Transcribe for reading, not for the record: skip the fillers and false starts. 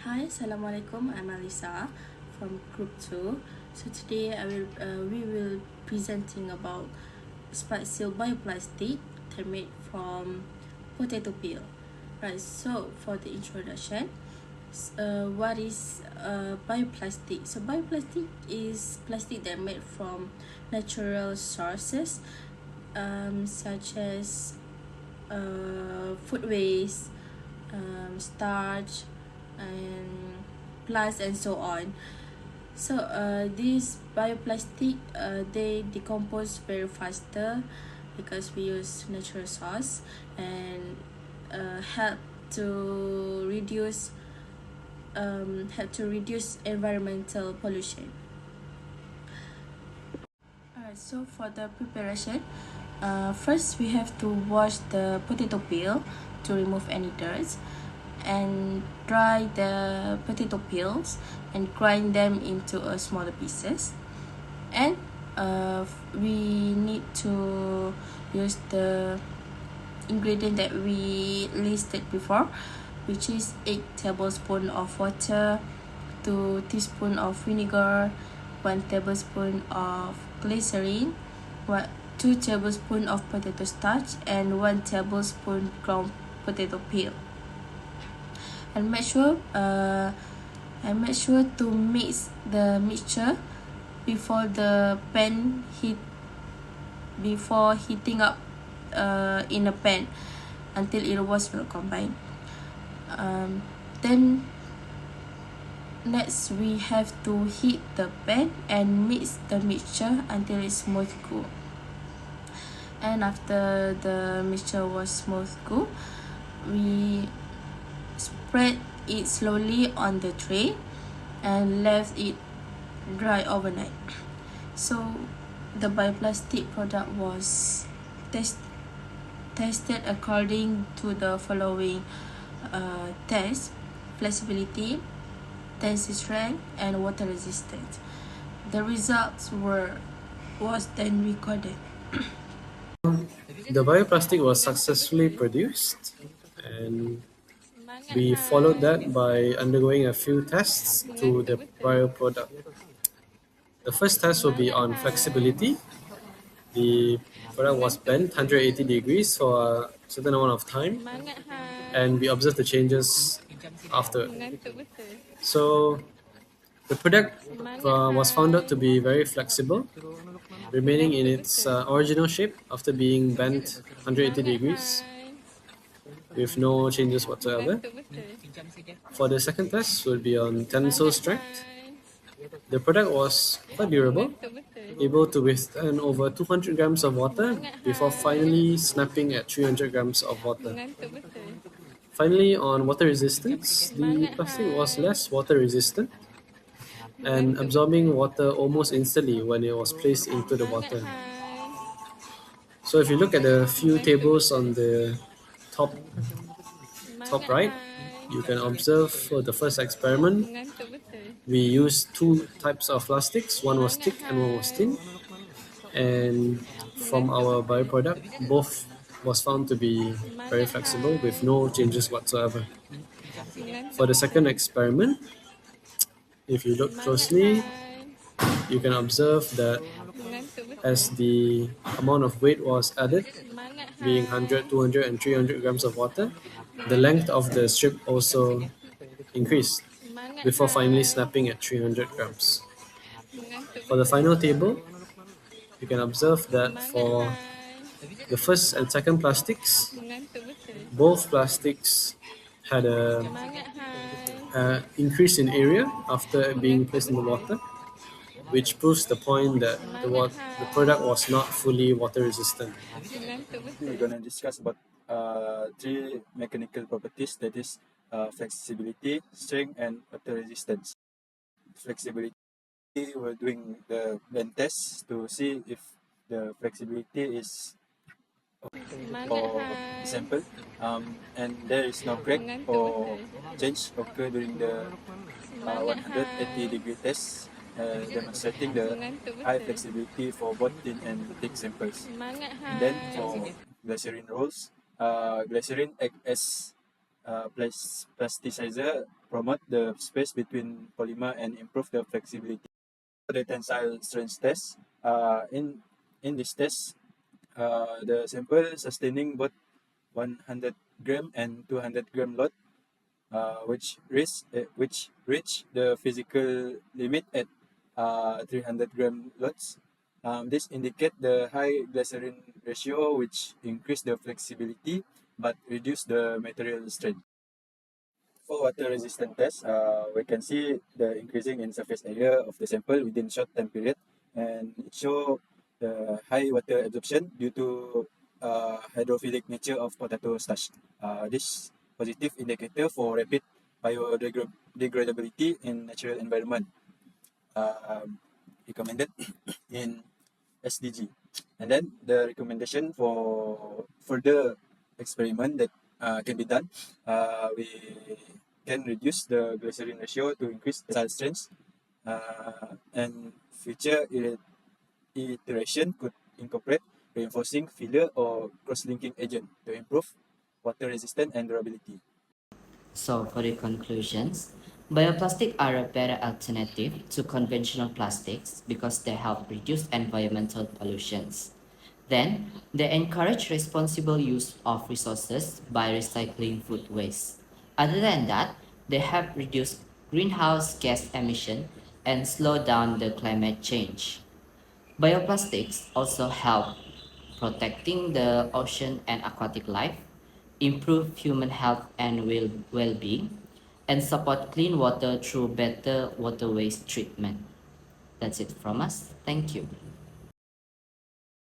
Hi, Assalamualaikum. I'm Alisa from Group 2. So today we will presenting about Spudseal bioplastic made from potato peel. Right. So for the introduction, what is bioplastic? So bioplastic is plastic that made from natural sources, such as food waste, starch, and plants and so on. So these bioplastic they decompose very faster because we use natural source and help to reduce environmental pollution. Alright, so for the preparation, first we have to wash the potato peel to remove any dirt, and dry the potato peels and grind them into smaller pieces. And we need to use the ingredient that we listed before, which is 8 tablespoons of water, 2 teaspoons of vinegar, 1 tablespoon of glycerin, 2 tablespoons of potato starch, and 1 tablespoon ground potato peel. And make sure to mix the mixture before the pan before heating up in a pan until it was well combined. Then next we have to heat the pan and mix the mixture until it's smooth cool. And after the mixture was smooth cool, we spread it slowly on the tray and left it dry overnight. So the bioplastic product was tested according to the following tests: flexibility, tensile strength, and water resistance. The results was then recorded. The bioplastic was successfully produced, and we followed that by undergoing a few tests to the bioproduct. The first test will be on flexibility. The product was bent 180 degrees for a certain amount of time, and we observed the changes after. So the product was found out to be very flexible, remaining in its original shape after being bent 180 degrees with no changes whatsoever. For the second test will be on tensile strength. The product was quite durable, able to withstand over 200 grams of water before finally snapping at 300 grams of water. Finally, on water resistance, the plastic was less water resistant and absorbing water almost instantly when it was placed into the water. So if you look at the few tables on the top right, you can observe for the first experiment, we used two types of plastics. One was thick and one was thin. And from our bioproduct, both was found to be very flexible with no changes whatsoever. For the second experiment, if you look closely, you can observe that as the amount of weight was added, being 100, 200, and 300 grams of water, the length of the strip also increased before finally snapping at 300 grams. For the final table, you can observe that for the first and second plastics, both plastics had a increase in area after being placed in the water, which proves the point that the product was not fully water resistant. We're going to discuss about three mechanical properties, that is flexibility, strength, and water resistance. Flexibility, we're doing the blend test to see if the flexibility is for sample, and there is no crack or change occur during the 180 degree test, demonstrating the high flexibility for both thin and thick samples. And then for glycerin rolls, glycerin act as plasticizer, promote the space between polymer and improve the flexibility. For the tensile strength test, in this test, the sample sustaining both 100 gram and 200 gram load, which reach the physical limit at 300 gram loads. This indicate the high glycerin ratio, which increase the flexibility but reduce the material strength. For water resistant test, we can see the increasing in surface area of the sample within short time period, and it show the high water absorption due to hydrophilic nature of potato starch. This positive indicator for rapid biodegradability in natural environment, recommended in SDG. And then the recommendation for further experiment that can be done, we can reduce the glycerin ratio to increase the tensile strength, and future iteration could incorporate reinforcing filler or cross-linking agent to improve water resistance and durability. So for the conclusions, bioplastic are a better alternative to conventional plastics because they help reduce environmental pollutions. Then, they encourage responsible use of resources by recycling food waste. Other than that, they help reduce greenhouse gas emission and slow down the climate change. Bioplastics also help protecting the ocean and aquatic life, improve human health and well-being, and support clean water through better water waste treatment. That's it from us. Thank you.